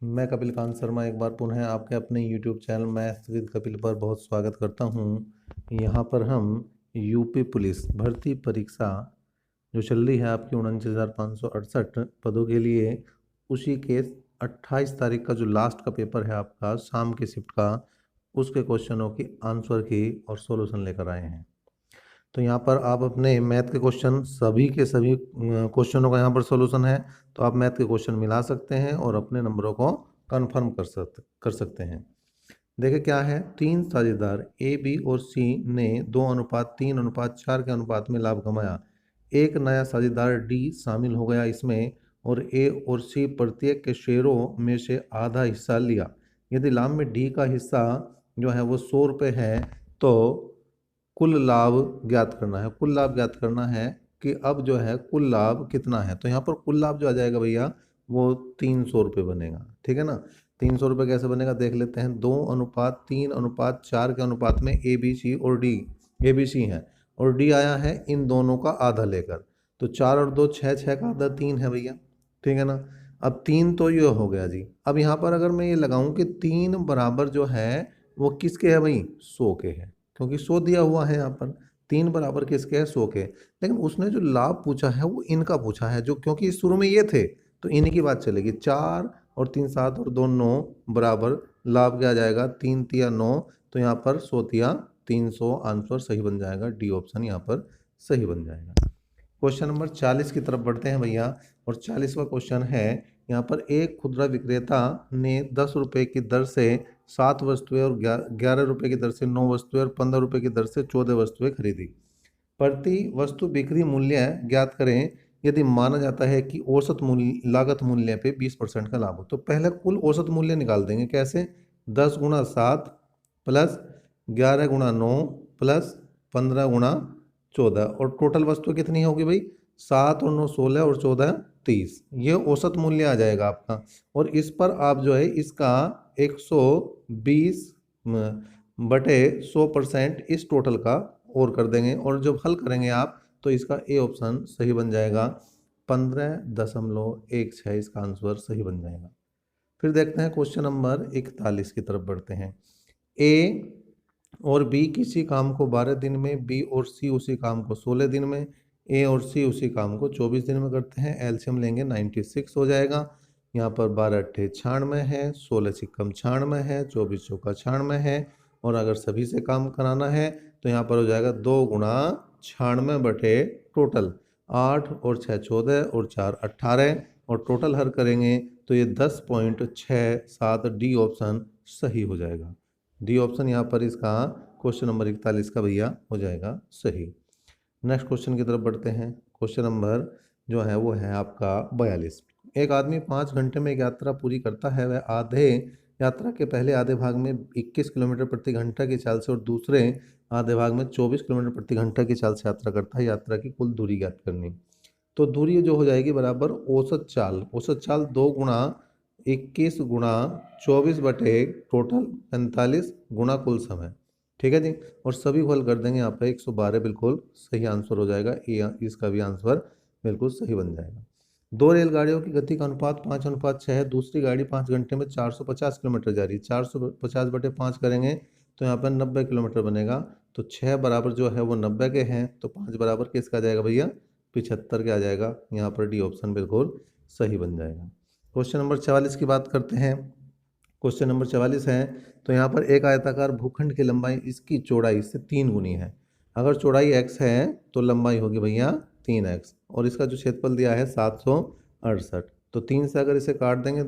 मैं कपिल कांत शर्मा एक बार पुनः आपके अपने YouTube channel maths with Kapil पर बहुत स्वागत करता हूं। यहां पर हम यूपी पुलिस भर्ती परीक्षा जो चल रही है आपकी 49,568 पदों के लिए, उसी के 28 तारीख का जो लास्ट का पेपर है आपका शाम की शिफ्ट का, उसके क्वेश्चनों की आंसर की और सॉल्यूशन लेकर आए हैं। तो यहाँ पर आप अपने मैथ के क्वेश्चन सभी के सभी क्वेश्चनों का यहाँ पर सॉल्यूशन है, तो आप मैथ के क्वेश्चन मिला सकते हैं और अपने नंबरों को कंफर्म कर सकते हैं। देखिए क्या है, तीन साझेदार ए बी और सी ने 2:3:4 के अनुपात में लाभ कमाया। एक नया साझेदार डी शामिल हो गया इसमें और ए और सी प्रत्येक के शेयरों में से आधा हिस्सा लिया। यदि लाभ में डी का हिस्सा जो है वो 100 रुपये है, तो कुल लाभ ज्ञात करना है। कुल लाभ ज्ञात करना है कि अब जो है कुल लाभ कितना है, तो यहाँ पर कुल लाभ जो आ जाएगा भैया वो 300 रुपये बनेगा। ठीक है ना। 300 रुपये कैसे बनेगा देख लेते हैं। 2:3:4 के अनुपात में ए बी सी और डी, ए बी सी है और डी आया है इन दोनों का आधा लेकर, तो 4 और 2 6, 6 का आधा 3 है भैया। ठीक है ना। अब 3 तो ये हो गया जी। अब यहाँ पर अगर मैं ये लगाऊं कि 3 बराबर जो है वो किसके है भाई, 100 के है, क्योंकि 100 दिया हुआ है यहाँ पर। 3 बराबर किसके है, 100 के। लेकिन उसने जो लाभ पूछा है वो इनका पूछा है, जो क्योंकि शुरू में ये थे तो इन्हीं की बात चलेगी। 4 और 3 7 और 2 9 बराबर लाभ क्या आ जाएगा, 3 तिया 9, तो यहाँ पर 100 तिया 300 आंसर सही बन जाएगा। डी ऑप्शन यहाँ पर सही बन जाएगा। क्वेश्चन नंबर 40 की तरफ बढ़ते हैं भैया, और 40वां क्वेश्चन है। यहाँ पर एक खुदरा विक्रेता ने 10 रुपये की दर से 7 वस्तुएं और 11 रुपये की दर से 9 वस्तुएं और 15 रुपये की दर से 14 वस्तुएं खरीदी। प्रति वस्तु बिक्री मूल्य ज्ञात करें यदि माना जाता है कि औसत मूल्य लागत मूल्य पे 20% का लाभ हो। तो पहले कुल औसत मूल्य निकाल देंगे। कैसे, 10 × 7 प्लस 11 × 9 प्लस 15 × 14, और टोटल वस्तु कितनी होगी भाई, 7 और 9 16 और 14 30। ये औसत मूल्य आ जाएगा आपका, और इस पर आप जो है इसका 120 बटे 100% इस टोटल का और कर देंगे, और जब हल करेंगे आप तो इसका ए ऑप्शन सही बन जाएगा। 15.16 इसका आंसर सही बन जाएगा। फिर देखते हैं क्वेश्चन नंबर 41 की तरफ बढ़ते हैं। ए और बी किसी काम को 12 दिन में, बी और सी उसी काम को 16 दिन में, ए और सी उसी काम को 24 दिन में करते हैं। एलसीएम लेंगे 96 हो जाएगा। यहाँ पर 12 अट्ठे 96 है, 16 सिक्कम 96 है, 24 चौका 96 है, और अगर सभी से काम कराना है तो यहाँ पर हो जाएगा 2 × 96 बटे टोटल 8 और 6 14 और 4 18, और टोटल हर करेंगे तो ये 10.67। डी ऑप्शन सही हो जाएगा। डी ऑप्शन यहाँ पर इसका क्वेश्चन नंबर 41 का भैया हो जाएगा सही। नेक्स्ट क्वेश्चन की तरफ बढ़ते हैं। क्वेश्चन नंबर जो है वो है आपका 42। एक आदमी 5 घंटे में एक यात्रा पूरी करता है। वह आधे यात्रा के पहले आधे भाग में 21 किलोमीटर प्रति घंटा की चाल से और दूसरे आधे भाग में 24 किलोमीटर प्रति घंटा की चाल से यात्रा करता है। यात्रा की कुल दूरी ज्ञात करनी। तो दूरी जो हो जाएगी बराबर औसत चाल। औसत चाल 2 × 21 × 24 बटे टोटल 45 गुणा कुल समय। ठीक है जी, और सभी को हल कर देंगे। यहाँ पे 112 बिल्कुल सही आंसर हो जाएगा। ये इसका भी आंसर बिल्कुल सही बन जाएगा। दो रेलगाड़ियों की गति का अनुपात 5:6 है। दूसरी गाड़ी 5 घंटे में 450 किलोमीटर जा रही है। 450 बटे 5 करेंगे तो यहाँ पर 90 किलोमीटर बनेगा। तो 6 बराबर जो है वो 90 के हैं, तो 5 बराबर किसका आ जाएगा भैया, 75 के आ जाएगा। यहाँ पर डी ऑप्शन बिल्कुल सही बन जाएगा। क्वेश्चन नंबर 44 की बात करते हैं। क्वेश्चन नंबर 44 है, तो यहाँ पर एक आयताकार भूखंड की लंबाई इसकी चौड़ाई से 3 गुनी है। अगर चौड़ाई x है तो लंबाई होगी भैया 3x, और इसका जो क्षेत्रफल दिया है 768। तो 3 से अगर इसे काट देंगे,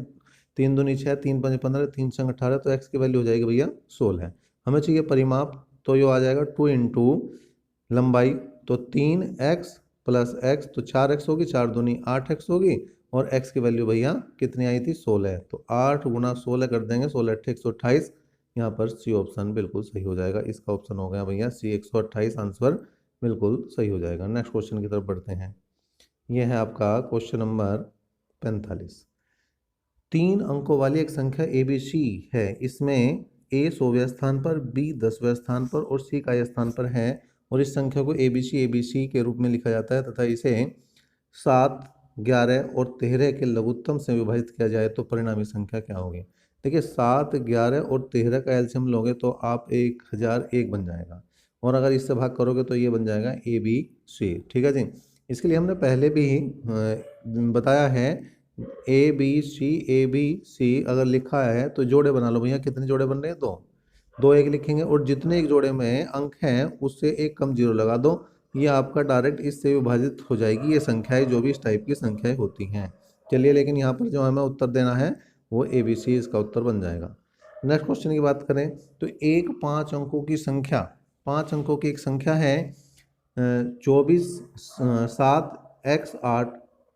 3 दूनी 6, 3 पंजे 15, 3 छंग 18, तो x की वैल्यू हो जाएगी भैया 16। हमें चाहिए परिमाप, तो ये आ जाएगा 2 × लंबाई, तो 3x प्लस x, तो 4x होगी, 4 दूनी 8x होगी, और x की वैल्यू भैया कितनी आई थी, 16। तो 8 × 16 कर देंगे, 16 8 128। यहाँ पर सी ऑप्शन बिल्कुल सही हो जाएगा। इसका ऑप्शन हो गया भैया सी 128 आंसर बिल्कुल सही हो जाएगा। नेक्स्ट क्वेश्चन की तरफ बढ़ते हैं। यह है आपका क्वेश्चन नंबर 45। 3 अंकों वाली एक संख्या ABC है। इसमें A 100वें स्थान पर, B 10वें स्थान पर और C का स्थान पर है, और इस संख्या को ABC के रूप में लिखा जाता है तथा इसे 7 11 और 13 के लघुत्तम से विभाजित किया जाए तो परिणामी संख्या क्या होगी। देखिए 7, 11 और 13 का एलसीएम लोगे तो आप 1001 बन जाएगा, और अगर इससे भाग करोगे तो ये बन जाएगा ABC। ठीक है जी। इसके लिए हमने पहले भी बताया है, ABC अगर लिखा है तो जोड़े बना लो भैया। कितने जोड़े बन रहे हैं? 2, 2 एक लिखेंगे, और जितने एक जोड़े में अंक हैं उससे एक कम जीरो लगा दो। ये आपका डायरेक्ट इससे विभाजित हो जाएगी ये संख्याएं, जो भी इस टाइप की संख्याएं होती हैं। चलिए, लेकिन यहाँ पर जो हमें उत्तर देना है वो ABC इसका उत्तर बन जाएगा। नेक्स्ट क्वेश्चन की बात करें तो एक 5 अंकों की संख्या, 5 अंकों की एक संख्या है 24 7 x 8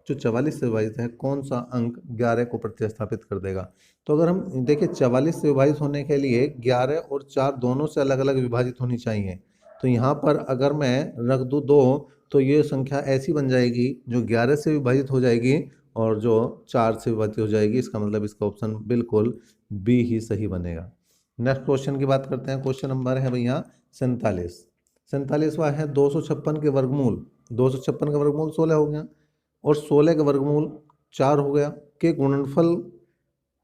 जो 44 से विभाजित है, कौन सा अंक 11 को प्रतिस्थापित कर देगा। तो अगर हम देखिए 44 से विभाजित होने के लिए 11 और 4 दोनों से अलग अलग विभाजित होनी चाहिए। तो यहाँ पर अगर मैं रख दूँ 2 तो ये संख्या ऐसी बन जाएगी जो 11 से विभाजित हो जाएगी और जो 4 से विभाजित हो जाएगी। इसका मतलब इसका ऑप्शन बिल्कुल बी ही सही बनेगा। नेक्स्ट क्वेश्चन की बात करते हैं। क्वेश्चन नंबर है भैया 47। 47वां है 256 के वर्गमूल, 256 का वर्गमूल 16 हो गया, और 16 का वर्गमूल 4 हो गया, के गुणनफल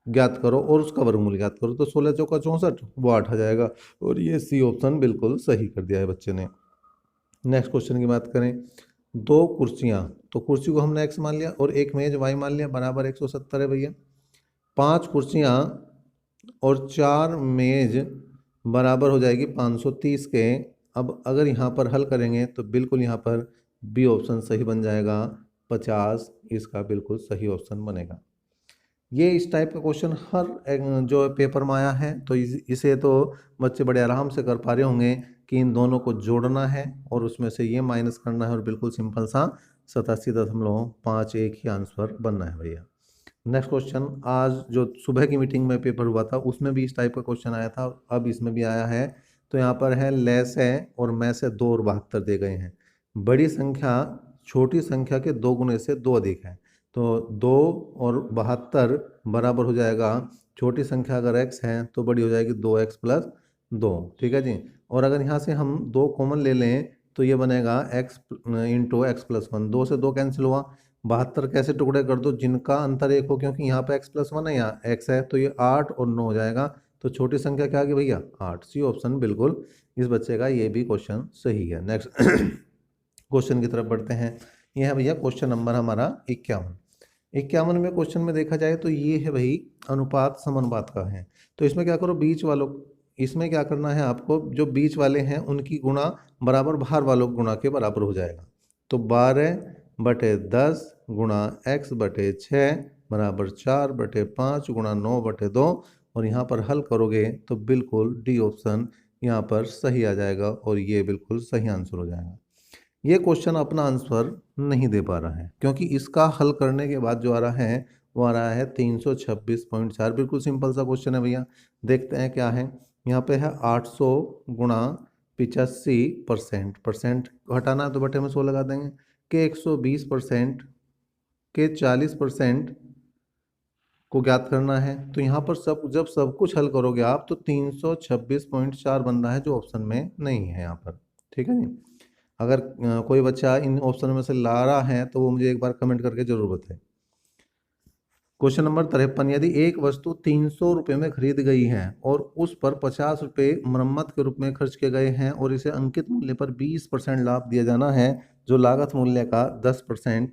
ज्ञात करो और उसका वर्गमूल ज्ञात करो। तो 16 चौका 64, वो 8 आ जाएगा, और ये सी ऑप्शन बिल्कुल सही कर दिया है बच्चे ने। नेक्स्ट क्वेश्चन की बात करें, 2 कुर्सियां, तो कुर्सी को हमने x मान लिया और एक मेज y मान लिया, बराबर 170 है भैया। 5 कुर्सियां और 4 मेज बराबर हो जाएगी 530 के। अब अगर यहाँ पर हल करेंगे तो बिल्कुल यहाँ पर बी ऑप्शन सही बन जाएगा, 50 इसका बिल्कुल सही ऑप्शन बनेगा। ये इस टाइप का क्वेश्चन हर जो पेपर में आया है, तो इसे तो बच्चे बड़े आराम से कर पा रहे होंगे कि इन दोनों को जोड़ना है और उसमें से ये माइनस करना है, और बिल्कुल सिंपल सा 87.51 ही आंसर बनना है भैया। नेक्स्ट क्वेश्चन, आज जो सुबह की मीटिंग में पेपर हुआ था उसमें भी इस टाइप का क्वेश्चन आया था, अब इसमें भी आया है। तो यहाँ पर है लेस है और में से 2 और 72 दे गए हैं। बड़ी संख्या छोटी संख्या के 2 गुने से 2 अधिक है, तो 2 और 72 बराबर हो जाएगा, छोटी संख्या अगर x है तो बड़ी हो जाएगी 2x + 2। ठीक है जी। और अगर यहाँ से हम 2 कॉमन ले लें तो ये बनेगा x × x + 1, 2 से 2 कैंसिल हुआ। 72 कैसे टुकड़े कर दो जिनका अंतर 1 हो, क्योंकि यहाँ पे x + 1 है, यहाँ x है, तो ये 8 और 9 हो जाएगा। तो छोटी संख्या क्या आ गई भैया? 8। सी ऑप्शन बिल्कुल इस बच्चे का ये भी क्वेश्चन सही है। नेक्स्ट क्वेश्चन की तरफ बढ़ते हैं। ये है भैया क्वेश्चन नंबर हमारा 51। 51 में क्वेश्चन में देखा जाए तो ये है भाई अनुपात समानुपात का है। तो इसमें क्या करो, बीच वालों, इसमें क्या करना है आपको, जो बीच वाले हैं उनकी गुणा बराबर बाहर वालों गुणा के बराबर हो जाएगा। तो 12/10 गुणा x/6 बराबर 4/5 गुणा 9/2, और यहाँ पर हल करोगे तो बिल्कुल डी ऑप्शन यहाँ पर सही आ जाएगा, और ये बिल्कुल सही आंसर हो जाएगा। ये क्वेश्चन अपना आंसर नहीं दे पा रहा है, क्योंकि इसका हल करने के बाद जो आ रहा है वो आ रहा है 326.4। बिल्कुल सिंपल सा क्वेश्चन है भैया। देखते हैं क्या है। यहाँ पे है 800 गुणा 85%, परसेंट हटाना है तो बटे में 100 लगा देंगे, के 120% के 40% को ज्ञात करना है। तो यहाँ पर जब सब कुछ हल करोगे आप तो 326.4 बन रहा है, जो ऑप्शन में नहीं है यहाँ पर। ठीक है जी। अगर कोई बच्चा इन ऑप्शन में से ला रहा है तो वो मुझे एक बार कमेंट करके जरूर बताए। क्वेश्चन नंबर 53, यदि एक वस्तु 300 रुपये में खरीद गई है और उस पर 50 रुपये मरम्मत के रूप में खर्च किए गए हैं और इसे अंकित मूल्य पर 20% लाभ दिया जाना है, जो लागत मूल्य का 10%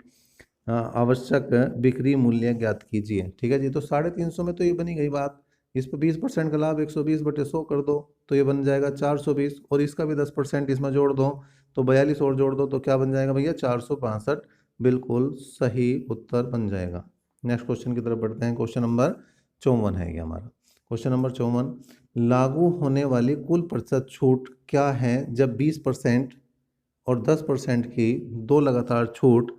आवश्यक बिक्री मूल्य ज्ञात कीजिए। ठीक है जी। तो 350 में तो ये बनी गई बात, इस पर 20% का लाभ 120/100 कर दो तो ये बन जाएगा 420, और इसका भी 10% इसमें जोड़ दो तो 42 और जोड़ दो तो क्या बन जाएगा भैया? 465। बिल्कुल सही उत्तर बन जाएगा। नेक्स्ट क्वेश्चन की तरफ बढ़ते हैं। क्वेश्चन नंबर 54 है ये हमारा। क्वेश्चन नंबर 54, लागू होने वाली कुल प्रतिशत छूट क्या है जब 20% और 10% की 2 लगातार छूट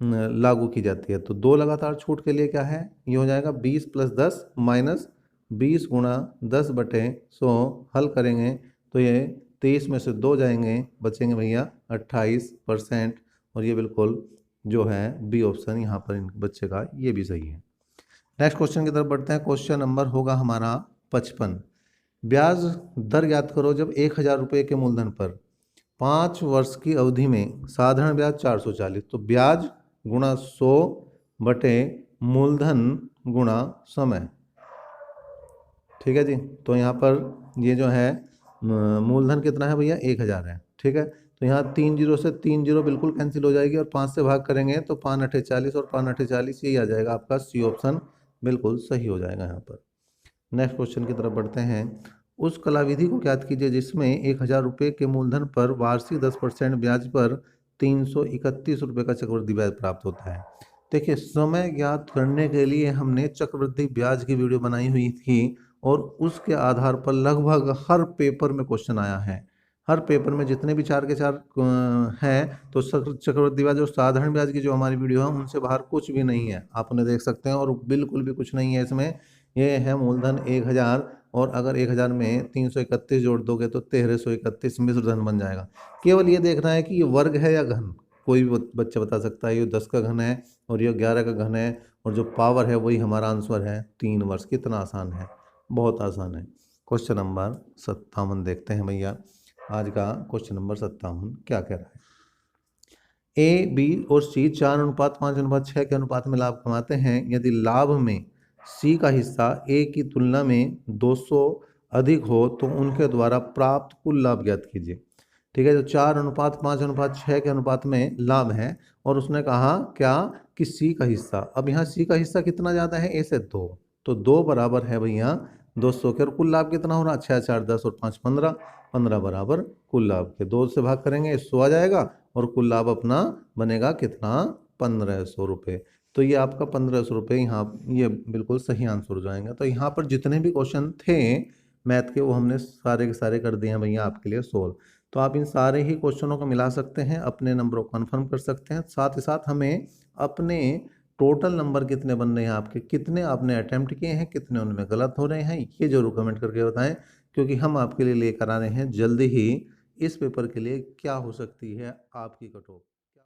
लागू की जाती है। तो 2 लगातार छूट के लिए क्या है, ये हो जाएगा 20 + 10 माइनस 20 गुणा 10/100। हल करेंगे तो ये 23 में से 2 जाएंगे, बचेंगे भैया 28%, और ये बिल्कुल जो है बी ऑप्शन यहाँ पर इन बच्चे का ये भी सही है। नेक्स्ट क्वेश्चन की तरफ बढ़ते हैं। क्वेश्चन नंबर होगा हमारा 55, ब्याज दर ज्ञात करो जब 1000 रुपये के मूलधन पर 5 वर्ष की अवधि में साधारण ब्याज 440। तो ब्याज गुणा 100 बटे मूलधन गुणा समय। ठीक है जी। तो यहाँ पर ये जो है मूलधन कितना है भैया, 1000 है। ठीक है, तो यहाँ 3 जीरो से 3 जीरो बिल्कुल कैंसिल हो जाएगी और 5 से भाग करेंगे तो 5 अठे 40 और 5 अठे 40, यही आ जाएगा आपका सी ऑप्शन, बिल्कुल सही हो जाएगा यहाँ पर। नेक्स्ट क्वेश्चन की तरफ बढ़ते हैं। उस कलाविधि को ज्ञात कीजिए जिसमें 1000 रुपये के मूलधन पर वार्षिक 10% ब्याज पर 331 रुपये का चक्रवृद्धि ब्याज प्राप्त होता है। देखिए, समय ज्ञात करने के लिए हमने चक्रवृद्धि ब्याज की वीडियो बनाई हुई थी और उसके आधार पर लगभग हर पेपर में क्वेश्चन आया है। हर पेपर में जितने भी 4 के 4 हैं, तो चक्रवृद्धि ब्याज और साधारण ब्याज की जो हमारी वीडियो है उनसे बाहर कुछ भी नहीं है, आप उन्हें देख सकते हैं। और बिल्कुल भी कुछ नहीं है इसमें। ये है मूलधन 1000 और अगर 1000 में 331 जोड़ दोगे तो 1331 मिश्र धन बन जाएगा। केवल ये देखना है कि ये वर्ग है या घन। कोई भी बच्चा बता सकता है ये 10 का घन है और ये 11 का घन है और जो पावर है वही हमारा आंसर है 3 वर्ष। कितना आसान है, बहुत आसान है। क्वेश्चन नंबर 57 देखते हैं भैया। आज का क्वेश्चन नंबर 57 क्या कह रहा है। ए, बी और सी 4:5:6 के अनुपात में लाभ कमाते हैं। यदि लाभ में सी का हिस्सा ए की तुलना में 200 अधिक हो तो उनके द्वारा प्राप्त कुल लाभ ज्ञात कीजिए। ठीक है, तो 4:5:6 के अनुपात में लाभ है और उसने कहा क्या कि सी का हिस्सा। अब यहाँ सी का हिस्सा कितना ज़्यादा है, ए से 2, तो 2 बराबर है भैया 200 के। और कुल लाभ कितना हो रहा, 6 4 10 और 5 15, 15 बराबर कुल लाभ के। 2 से भाग करेंगे 100 आ जाएगा और कुल लाभ अपना बनेगा कितना, 1500 रुपये। तो ये आपका 1500 रुपये यहाँ, ये बिल्कुल सही आंसर हो जाएगा। तो यहाँ पर जितने भी क्वेश्चन थे मैथ के वो हमने सारे के सारे कर दिए हैं भैया आपके लिए सोल्व। तो आप इन सारे ही क्वेश्चनों को मिला सकते हैं, अपने नंबरों को कन्फर्म कर सकते हैं। साथ ही साथ हमें अपने टोटल नंबर कितने बन रहे हैं आपके, कितने आपने अटैम्प्ट किए हैं, कितने उनमें गलत हो रहे हैं, ये जरूर कमेंट करके बताएं। क्योंकि हम आपके लिए लेकर आ रहे हैं जल्दी ही इस पेपर के लिए क्या हो सकती है आपकी कट ऑफ।